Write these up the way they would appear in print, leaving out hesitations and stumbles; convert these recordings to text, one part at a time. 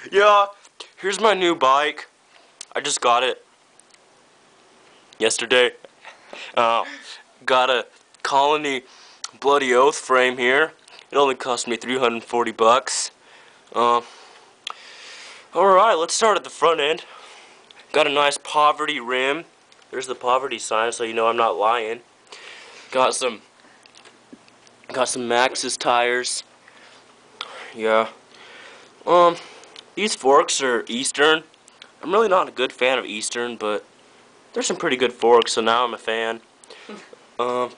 Yeah, here's my new bike. I just got it yesterday. Got a Colony Bloody Oath frame here. It only cost me 340 bucks. Alright, let's start at the front end. Got a nice poverty rim. There's the poverty sign, so you know I'm not lying. Got some Maxxis tires. Yeah. These forks are Eastern. I'm really not a good fan of Eastern, but there's some pretty good forks, so now I'm a fan. Got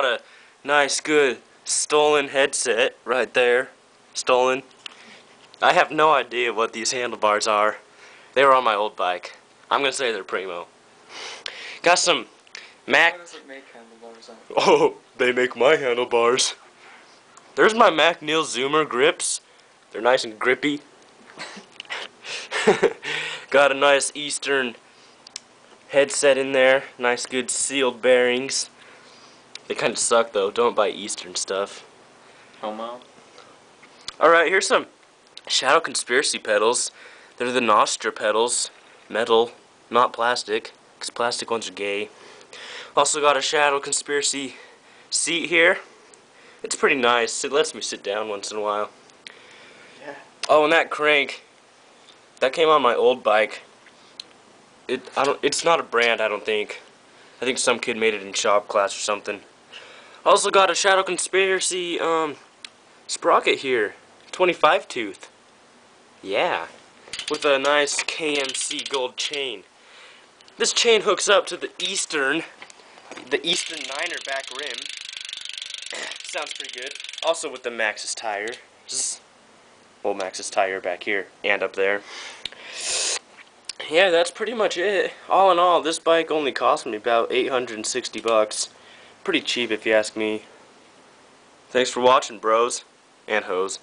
a nice, good stolen headset right there. Stolen. I have no idea what these handlebars are. They were on my old bike. I'm gonna say they're Primo. Got some Mac. Why does it make handlebars on? Oh, they make my handlebars. There's my MacNeil Zoomer grips. They're nice and grippy. Got a nice Eastern headset in there. Nice, good sealed bearings. They kind of suck though. Don't buy Eastern stuff. Homo. Alright, here's some Shadow Conspiracy pedals. They're the Nostra pedals. Metal, not plastic, because plastic ones are gay. Also got a Shadow Conspiracy seat here. It's pretty nice. It lets me sit down once in a while. Yeah. Oh, and that crank, that came on my old bike. It's not a brand, I don't think. I think some kid made it in shop class or something. Also got a Shadow Conspiracy sprocket here, 25 tooth. Yeah, with a nice KMC gold chain. This chain hooks up to the Eastern Niner back rim. Sounds pretty good. Also with the Maxxis tire. Well, Maxxis tire back here and up there. Yeah, that's pretty much it. All in all, this bike only cost me about 860 bucks. Pretty cheap if you ask me. Thanks for watching, bros and hoes.